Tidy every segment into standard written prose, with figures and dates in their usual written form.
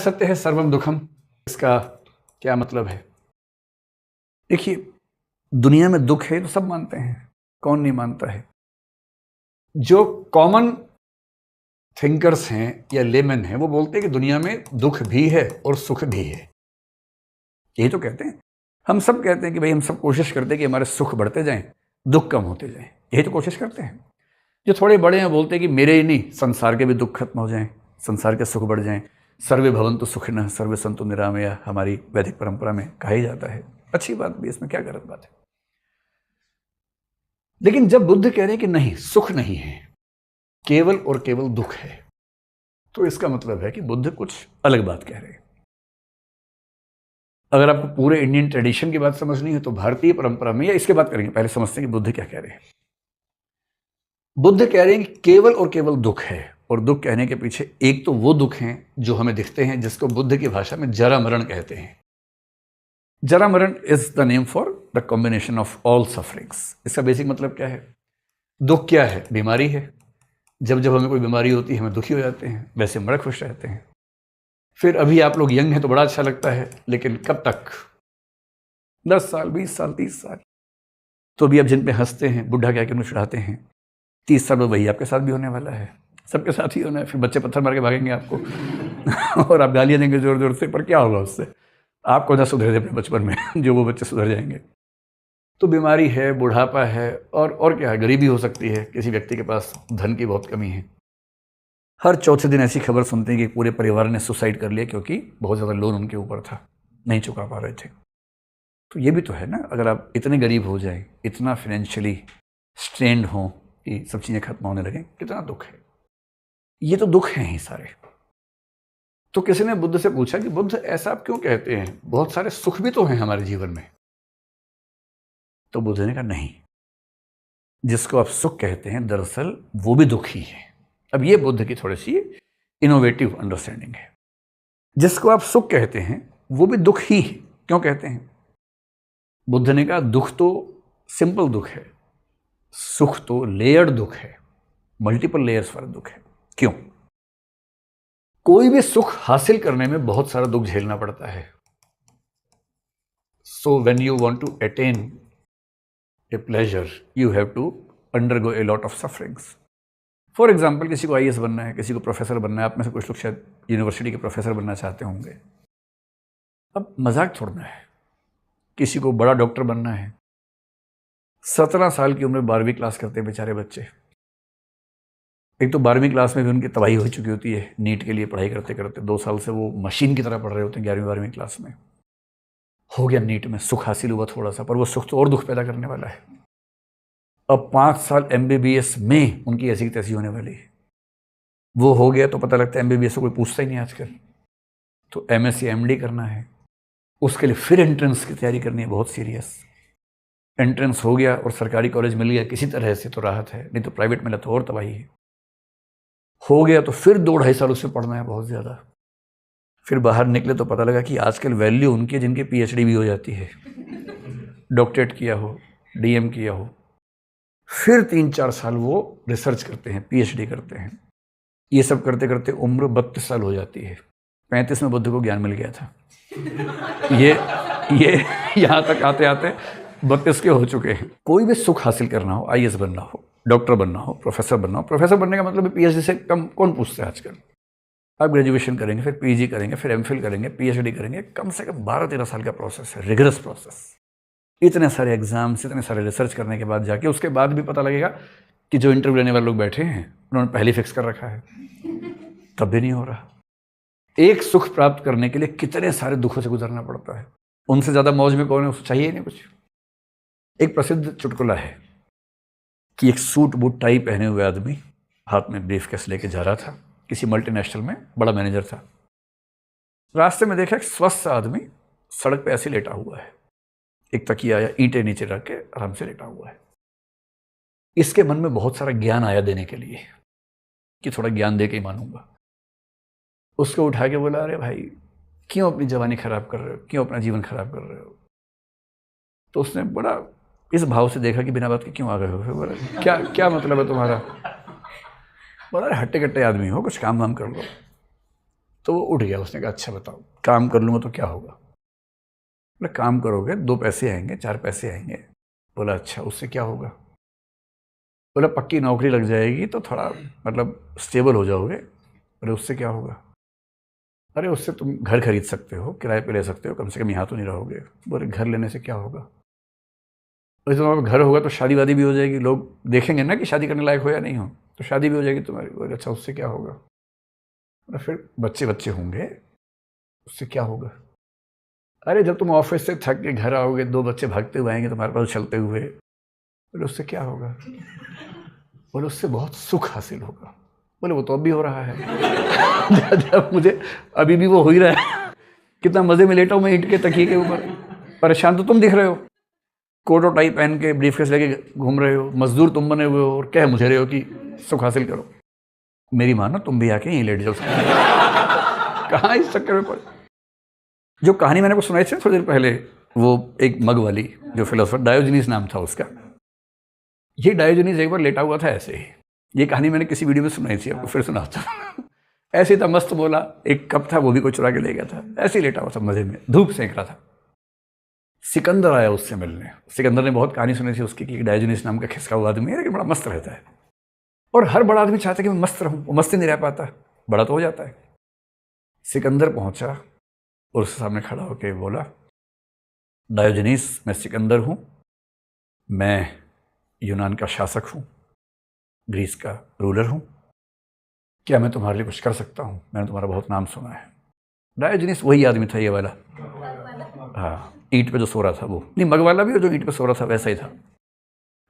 सत्य है सर्वम दुखम, इसका क्या मतलब है? देखिए, दुनिया में दुख है तो सब मानते हैं, कौन नहीं मानता है। जो कॉमन थिंकर्स हैं या लेमन हैं वो बोलते हैं कि दुनिया में दुख भी है और सुख भी है। यही तो कहते हैं। हम सब कहते हैं कि भाई हम सब कोशिश करते हैं कि हमारे सुख बढ़ते जाएं, दुख कम होते जाएं। यही तो कोशिश करते हैं। जो थोड़े बड़े हैं बोलते हैं कि मेरे ही नहीं, संसार के भी दुख खत्म हो जाएं, संसार के सुख बढ़ जाएं। सर्वे भवन्तु सुखिनः सर्वे सन्तु निरामया, हमारी वैदिक परंपरा में कहा ही जाता है। अच्छी बात भी, इसमें क्या गलत बात है। लेकिन जब बुद्ध कह रहे हैं कि नहीं, सुख नहीं है, केवल और केवल दुख है, तो इसका मतलब है कि बुद्ध कुछ अलग बात कह रहे हैं। अगर आपको पूरे इंडियन ट्रेडिशन की बात समझनी है तो भारतीय परंपरा में, या इसके बात करेंगे, पहले समझते हैं कि बुद्ध क्या कह रहे हैं। बुद्ध कह रहे हैं कि केवल और केवल दुख है, और दुख कहने के पीछे एक तो वो दुख हैं जो हमें दिखते हैं, जिसको बुद्ध की भाषा में जरा मरण कहते हैं। जरा मरण is the name for the combination of all sufferings. इसका बेसिक मतलब क्या है? दुख क्या है? बीमारी है। जब जब हमें कोई बीमारी होती है हमें दुखी हो जाते हैं, वैसे हम बड़ा खुश रहते हैं। फिर अभी आप लोग यंग हैं तो बड़ा अच्छा लगता है, लेकिन कब तक? 10 साल, 20 साल, 30 साल। तो अभी आप जिन पे हंसते हैं, बुढ़ा क्या उन्हें चिढ़ाते हैं, 30 साल में वही आपके साथ भी होने वाला है, सबके साथ ही होना है। फिर बच्चे पत्थर मार के भागेंगे आपको और आप गालियाँ देंगे जोर जोर से, पर क्या होगा उससे? आपको ना सुधरे थे अपने बचपन में जो वो बच्चे सुधर जाएंगे। तो बीमारी है, बुढ़ापा है, और क्या है? गरीबी हो सकती है, किसी व्यक्ति के पास धन की बहुत कमी है। हर चौथे दिन ऐसी खबर सुनते हैं कि पूरे परिवार ने सुसाइड कर लिया क्योंकि बहुत ज़्यादा लोन उनके ऊपर था, नहीं चुका पा रहे थे। तो ये भी तो है ना, अगर आप इतने गरीब हो जाए, इतना फाइनेंशियली स्ट्रेंड हो कि सब चीज़ें खत्म होने लगें, कितना दुख है। ये तो दुख हैं ही सारे। तो किसी ने बुद्ध से पूछा कि बुद्ध ऐसा आप क्यों कहते हैं, बहुत सारे सुख भी तो हैं हमारे जीवन में। तो बुद्ध ने कहा नहीं, जिसको आप सुख कहते हैं दरअसल वो भी दुख ही है। अब ये बुद्ध की थोड़ी सी इनोवेटिव अंडरस्टैंडिंग है। जिसको आप सुख कहते हैं वो भी दुख ही है। क्यों कहते हैं? बुद्ध ने कहा दुख तो सिंपल दुख है, सुख तो लेयर्ड दुख है, मल्टीपल लेयर्स वाला दुख है। क्यों? कोई भी सुख हासिल करने में बहुत सारा दुख झेलना पड़ता है। So when you want to attain a pleasure you have to undergo a lot of sufferings. For example, किसी को IAS बनना है, किसी को प्रोफेसर बनना है। आप में से कुछ लोग शायद यूनिवर्सिटी के प्रोफेसर बनना चाहते होंगे। अब मजाक छोड़ना है, किसी को बड़ा डॉक्टर बनना है। 17 साल की उम्र में 12वीं क्लास करते हैं बेचारे बच्चे। एक तो 12वीं क्लास में भी उनकी तबाही हो चुकी होती है, नीट के लिए पढ़ाई करते करते 2 साल से वो मशीन की तरह पढ़ रहे होते हैं। 11वीं 12वीं क्लास में हो गया, नीट में सुख हासिल हुआ थोड़ा सा, पर वो सुख तो और दुख पैदा करने वाला है। अब 5 साल MBBS में उनकी ऐसी की तैसी होने वाली है। वो हो गया तो पता लगता है MBBS को कोई पूछता ही नहीं आजकल। तो MSc MD करना है, उसके लिए फिर एंट्रेंस की तैयारी करनी है, बहुत सीरियस। एंट्रेंस हो गया और सरकारी कॉलेज मिल गया किसी तरह से तो राहत है, नहीं तो प्राइवेट मिला तो और तबाही है। हो गया तो फिर 2-2.5 साल उससे पढ़ना है, बहुत ज़्यादा। फिर बाहर निकले तो पता लगा कि आजकल वैल्यू उनकी है जिनकी PhD भी हो जाती है, डॉक्टरेट किया हो, DM किया हो। फिर 3-4 साल वो रिसर्च करते हैं, PhD करते हैं। ये सब करते करते उम्र 32 साल हो जाती है। 35 में बुद्ध को ज्ञान मिल गया था। ये यहाँ तक आते आते 32 के हो चुके हैं। कोई भी सुख हासिल करना हो, IAS बनना हो, डॉक्टर बनना हो, प्रोफेसर बनना हो। प्रोफेसर बनने का मतलब PhD से कम कौन पूछता है आजकल? आप ग्रेजुएशन करेंगे, फिर PG करेंगे, फिर MPhil करेंगे, PhD करेंगे। कम से कम 12-13 साल का प्रोसेस है, रिगरस प्रोसेस। इतने सारे एग्जाम्स, इतने सारे रिसर्च करने के बाद जाके उसके बाद भी पता लगेगा कि जो इंटरव्यू लेने वाले लोग बैठे हैं उन्होंने पहले फिक्स कर रखा है, तब भी नहीं हो रहा। एक सुख प्राप्त करने के लिए कितने सारे दुखों से गुजरना पड़ता है। उनसे ज़्यादा मौज में कौन है? उसको चाहिए ही नहीं कुछ। एक प्रसिद्ध चुटकुला है कि एक सूट बूट टाई पहने हुए आदमी हाथ में ब्रीफकेस लेके जा रहा था, किसी मल्टीनेशनल में बड़ा मैनेजर था। रास्ते में देखा एक स्वस्थ आदमी सड़क पे ऐसे लेटा हुआ है, एक तकिया या ईंटें नीचे रख के आराम से लेटा हुआ है। इसके मन में बहुत सारा ज्ञान आया देने के लिए कि थोड़ा ज्ञान दे के ही मानूंगा। उसको उठा के बोला, अरे भाई क्यों अपनी जवानी खराब कर रहे हो, क्यों अपना जीवन खराब कर रहे हो? तो उसने बड़ा इस भाव से देखा कि बिना बात के क्यों आ गए हो? फिर बोला, क्या मतलब है तुम्हारा? बड़ा हट्टे कट्टे आदमी हो, कुछ काम वाम कर लो। तो वो उठ गया, उसने कहा अच्छा बताओ काम कर लूँगा तो क्या होगा? बोला काम करोगे 2 पैसे आएंगे, 4 पैसे आएंगे। बोला अच्छा उससे क्या होगा? बोला पक्की नौकरी लग जाएगी तो थोड़ा मतलब स्टेबल हो जाओगे। बोले उससे क्या होगा? अरे उससे तुम घर खरीद सकते हो, किराए पे ले सकते हो, कम से कम यहाँ तो नहीं रहोगे। बोले घर लेने से क्या होगा? वैसे तुम्हारा घर होगा तो शादी वादी भी हो जाएगी, लोग देखेंगे ना कि शादी करने लायक हो या नहीं हो, तो शादी भी हो जाएगी तुम्हारी। बोले अच्छा उससे क्या होगा? बोले फिर बच्चे बच्चे होंगे, उससे क्या होगा? अरे जब तुम ऑफिस से थक के घर आओगे 2 बच्चे भागते हुए आएंगे तुम्हारे पास चलते हुए। बोले उससे क्या होगा? बोले उससे बहुत सुख हासिल होगा। बोले वो तो अब भी हो रहा है। जब मुझे अभी भी वो हो ही रहा है। कितना मजे में लेटा हूं मैं ईंट के तकिए के ऊपर। परेशान तो तुम दिख रहे हो, कोट और टाई पहन के ब्रीफकेस लेके घूम रहे हो, मजदूर तुम बने हुए हो और कह मुझे रहे हो कि सुख हासिल करो। मेरी मानो तुम भी आके यहीं लेट जाओ। कहाँ इस चक्कर में पड़े। जो कहानी मैंने आपको सुनाई थी थोड़ी देर पहले, वो एक मग वाली, जो फिलोसफर डायोजनीस नाम था उसका, ये डायोजनीस एक बार लेटा हुआ था ऐसे ही। ये कहानी मैंने किसी वीडियो में सुनाई थी, आपको फिर सुनाता हूं। ऐसे ही था, मस्त बोला, एक कप था वो भी कोई चुरा के ले गया था, ऐसे ही लेटा हुआ था मजे में, धूप सेंक रहा था। सिकंदर आया उससे मिलने। सिकंदर ने बहुत कहानी सुनी थी उसकी कि डायोजनीस नाम का खिसका हुआ आदमी है लेकिन बड़ा मस्त रहता है, और हर बड़ा आदमी चाहता है कि मैं मस्त रहूं, वो मस्त ही नहीं रह पाता, बड़ा तो हो जाता है। सिकंदर पहुंचा और उसके सामने खड़ा होकर बोला, डायोजनीस मैं सिकंदर हूं, मैं यूनान का शासक हूं, ग्रीस का रूलर हूं, क्या मैं तुम्हारे लिए कुछ कर सकता हूं? मैंने तुम्हारा बहुत नाम सुना है। डायोजनीस वही आदमी था ये वाला, हाँ, ईंट पे जो सो रहा था वो, नहीं मग वाला भी, जो ईंट पे सो रहा था वैसा ही था।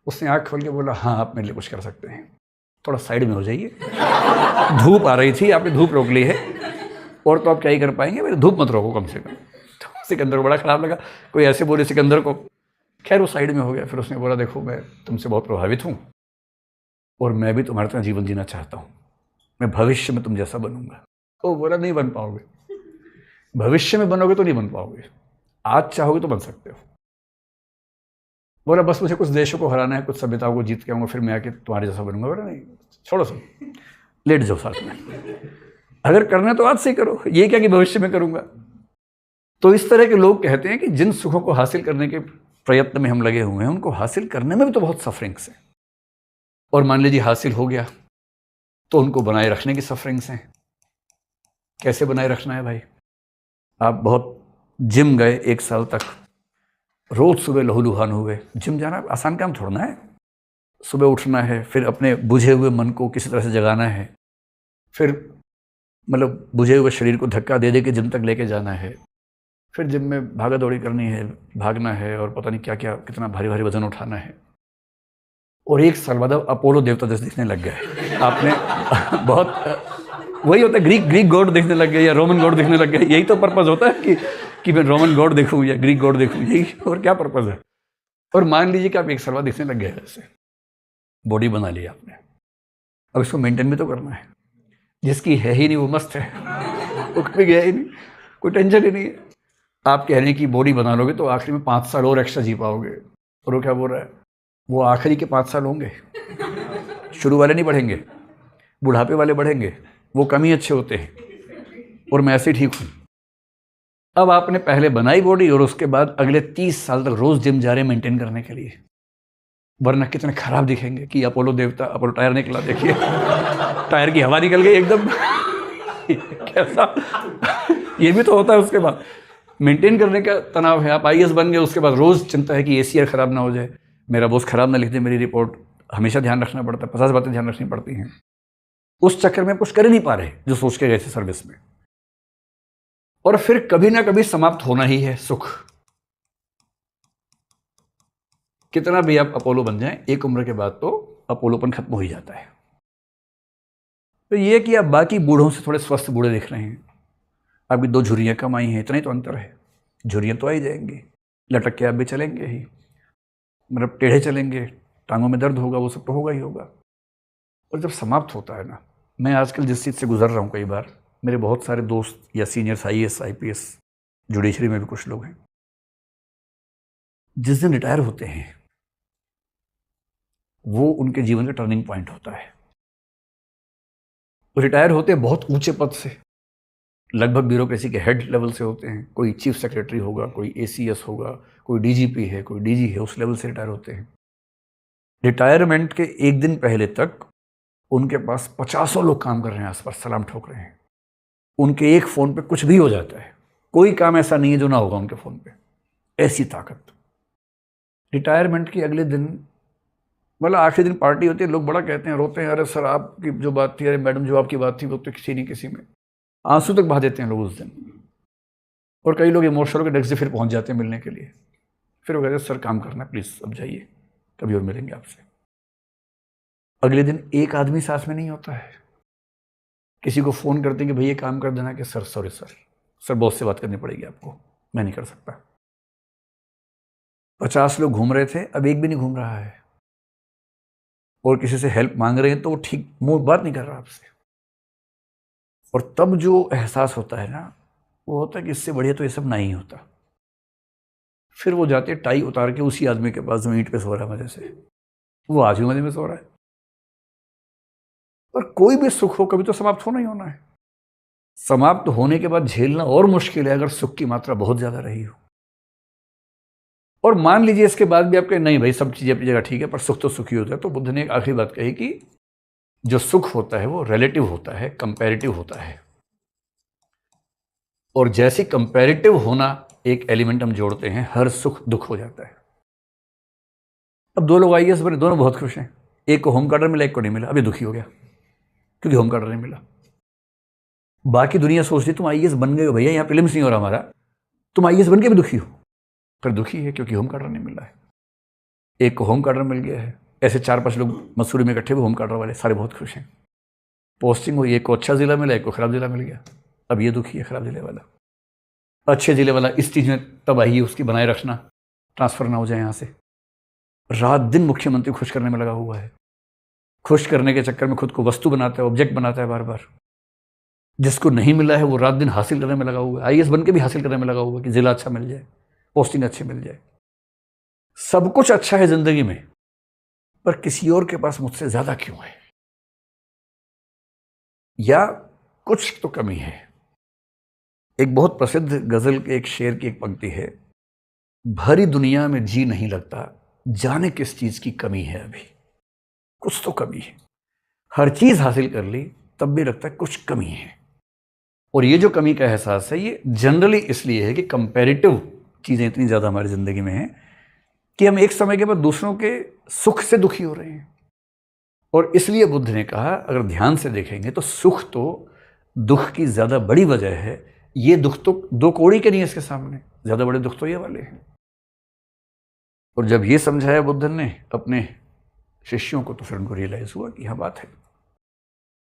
उसने आँख खोल के बोला हाँ आप मेरे लिए कुछ कर सकते हैं, थोड़ा साइड में हो जाइए। धूप आ रही थी, आपने धूप रोक ली है, और तो आप क्या ही कर पाएंगे, मेरे धूप मत रोको कम से कम। तो सिकंदर को बड़ा खराब लगा, कोई ऐसे बोले सिकंदर को। खैर वो साइड में हो गया। फिर उसने बोला देखो मैं तुमसे बहुत प्रभावित हूँ और मैं भी तुम्हारे तरह जीवन जीना चाहता हूँ, मैं भविष्य में तुम जैसा बनूंगा। वो बोला नहीं बन पाओगे, भविष्य में बनोगे तो नहीं बन पाओगे, आज चाहोगे तो बन सकते हो। बोला बस मुझे कुछ देशों को हराना है, कुछ सभ्यताओं को जीत के आऊंगा, फिर मैं आके तुम्हारे जैसा बनूंगा। बोला नहीं छोड़ो सब, लेट जाओ साथ में, अगर करना है तो आज से ही करो, ये क्या कि भविष्य में करूंगा। तो इस तरह के लोग कहते हैं कि जिन सुखों को हासिल करने के प्रयत्न में हम लगे हुए हैं, उनको हासिल करने में भी तो बहुत सफरिंग्स हैं, और मान लीजिए हासिल हो गया तो उनको बनाए रखने की सफरिंग्स हैं। कैसे बनाए रखना है भाई? आप बहुत जिम गए 1 साल तक, रोज सुबह लहूलुहान हुए, जिम जाना आसान काम थोड़ा ना है। सुबह उठना है, फिर अपने बुझे हुए मन को किसी तरह से जगाना है, फिर मतलब बुझे हुए शरीर को धक्का दे दे के जिम तक लेके जाना है, फिर जिम में भागा दौड़ी करनी है, भागना है, और पता नहीं क्या क्या कितना भारी भारी वजन उठाना है। और 1 साल बाद अपोलो देवता जैसे दिखने लग गए आपने। बहुत वही होता है, ग्रीक गॉड दिखने लग गए या रोमन गॉड दिखने लग गए। यही तो पर्पज़ होता है कि मैं रोमन गॉड देखूँ या ग्रीक गॉड देखूँ, यही और क्या पर्पज़ है। और मान लीजिए कि आप 1 साल बाद दिखने लग गए, ऐसे बॉडी बना ली आपने, अब इसको मेंटेन भी तो करना है। जिसकी है ही नहीं वो मस्त है, वो कभी गया ही नहीं, कोई टेंशन ही नहीं है। आप कह रहे हैं कि बॉडी बना लोगे तो आखिरी में 5 साल और एक्स्ट्रा जी पाओगे, और वो क्या बोल रहा है, वो आखिरी के 5 साल होंगे, शुरू वाले नहीं बढ़ेंगे, बुढ़ापे वाले बढ़ेंगे, वो कम ही अच्छे होते हैं, और मैं ऐसे ही ठीक हूँ। अब आपने पहले बनाई बॉडी और उसके बाद अगले 30 साल तक रोज जिम जा रहे हैं मेंटेन करने के लिए, वरना कितने खराब दिखेंगे कि अपोलो देवता, अपोलो टायर निकला, देखिए टायर की हवा निकल गई एकदम। कैसा ये भी तो होता है। उसके बाद मेंटेन करने का तनाव है, आप IAS बन गए, उसके बाद रोज चिंता है कि ACR खराब ना हो जाए, मेरा बॉस खराब ना लिख दे मेरी रिपोर्ट, हमेशा ध्यान रखना पड़ता है, 50 बातें ध्यान रखनी पड़ती हैं। उस चक्कर में कुछ कर ही नहीं पा रहे जो सोच के गए थे सर्विस में, और फिर कभी ना कभी समाप्त होना ही है सुख। कितना भी आप अपोलो बन जाएं, एक उम्र के बाद तो अपोलोपन खत्म हो ही जाता है। तो ये कि आप बाकी बूढ़ों से थोड़े स्वस्थ बूढ़े दिख रहे हैं, आपकी 2 झुर्रियाँ कम आई हैं, इतना ही तो अंतर है। झुर्रियाँ तो आ ही जाएंगी, लटक के आप भी चलेंगे ही, मतलब टेढ़े चलेंगे, टांगों में दर्द होगा, वो सब तो होगा ही होगा। और जब समाप्त होता है ना, मैं आजकल जिस चीज़ से गुजर रहा हूँ, कई बार मेरे बहुत सारे दोस्त या सीनियर्स IAS IPS जुडिशरी में भी कुछ लोग हैं, जिस दिन रिटायर होते हैं वो उनके जीवन का टर्निंग पॉइंट होता है। वो रिटायर होते हैं बहुत ऊंचे पद से, लगभग ब्यूरोक्रेसी के हेड लेवल से होते हैं, कोई चीफ सेक्रेटरी होगा, कोई ACS होगा, कोई DGP है, कोई DG है, उस लेवल से रिटायर होते हैं। रिटायरमेंट के एक दिन पहले तक उनके पास 50 लोग काम कर रहे हैं, आसपास सलाम ठोक रहे हैं। उनके एक फ़ोन पे कुछ भी हो जाता है, कोई काम ऐसा नहीं है जो ना होगा उनके फ़ोन पे, ऐसी ताकत। रिटायरमेंट के अगले दिन, मतलब आखिरी दिन पार्टी होती है, लोग बड़ा कहते हैं, रोते हैं, अरे सर आपकी जो बात थी, अरे मैडम जो आपकी बात थी वो तो किसी नहीं किसी में, आंसू तक बहा देते हैं लोग उस दिन। और कई लोग इमोशनल के नेक्स्ट डे फिर पहुंच जाते हैं मिलने के लिए, फिर वो कहते हैं सर काम करना प्लीज़, अब जाइए, कभी और मिलेंगे आपसे। अगले दिन एक आदमी साथ में नहीं होता है, किसी को फ़ोन करते हैं कि भैया काम कर देना, कि सर सॉरी सर बॉस से बात करनी पड़ेगी आपको, मैं नहीं कर सकता। 50 लोग घूम रहे थे, अब एक भी नहीं घूम रहा है, और किसी से हेल्प मांग रहे हैं तो वो ठीक मुंह बात नहीं कर रहा आपसे। और तब जो एहसास होता है ना, वो होता है कि इससे बढ़िया तो ये सब नहीं होता। फिर वो जाते टाई उतार के उसी आदमी के पास जो ईंट पे सो रहा है मजे से, वो आज भी मजे में सो रहा है। और कोई भी सुख हो कभी तो समाप्त होना ही होना है। समाप्त होने के बाद झेलना और मुश्किल है अगर सुख की मात्रा बहुत ज्यादा रही हो। और मान लीजिए इसके बाद भी आप कहें नहीं भाई सब चीजें अपनी जगह ठीक है, पर सुख तो सुखी होता है, तो बुद्ध ने एक आखिरी बात कही कि जो सुख होता है वो रिलेटिव होता है, कंपैरेटिव होता है। और जैसे कंपैरेटिव होना एक एलिमेंट हम जोड़ते हैं, हर सुख दुख हो जाता है। अब 2 लोग IAS बने, दोनों बहुत खुश हैं, एक को होम गार्डर मिला, एक को नहीं मिला, अभी दुखी हो गया क्योंकि होम गार्डर नहीं मिला। बाकी दुनिया सोच रही तुम IAS बन गए हो भैया, यहाँ प्रीलिम्स नहीं हो रहा हमारा, तुम IAS बन के भी दुखी हो, पर दुखी है क्योंकि होम गार्डर नहीं मिल रहा है। एक को होम गार्डर मिल गया है, ऐसे 4-5 लोग मसूरी में इकट्ठे हुए होम गार्डर वाले, सारे बहुत खुश हैं। पोस्टिंग हुई, एक को अच्छा जिला मिला, एक को खराब जिला मिल गया, अब ये दुखी है खराब जिले वाला। अच्छे जिले वाला इस चीज में तबाही है उसकी बनाए रखना, ट्रांसफर ना हो जाए यहाँ से। रात दिन मुख्यमंत्री खुश करने में लगा हुआ है, खुश करने के चक्कर में खुद को वस्तु बनाता है, ऑब्जेक्ट बनाता है बार बार। जिसको नहीं मिला है वो रात दिन हासिल करने में लगा हुआ है, IAS बन के भी हासिल करने में लगा हुआ है कि जिला अच्छा मिल जाए, पोस्टिंग अच्छी मिल जाए। सब कुछ अच्छा है जिंदगी में, पर किसी और के पास मुझसे ज्यादा क्यों है, या कुछ तो कमी है। एक बहुत प्रसिद्ध गजल के एक शेर की एक पंक्ति है, भरी दुनिया में जी नहीं लगता, जाने किस चीज की कमी है, अभी कुछ तो कमी है। हर चीज हासिल कर ली तब भी लगता है कुछ कमी है। और ये जो कमी का एहसास है ये जनरली इसलिए है कि कंपैरेटिव चीजें इतनी ज्यादा हमारी जिंदगी में हैं कि हम एक समय के बाद दूसरों के सुख से दुखी हो रहे हैं। और इसलिए बुद्ध ने कहा, अगर ध्यान से देखेंगे तो सुख तो दुख की ज्यादा बड़ी वजह है, ये दुख तो 2 कौड़ी के नहीं है इसके सामने, ज्यादा बड़े दुख तो ये वाले हैं। और जब ये समझाया बुद्ध ने अपने शिष्यों को तो फिर उनको रियलाइज हुआ कि हाँ बात है।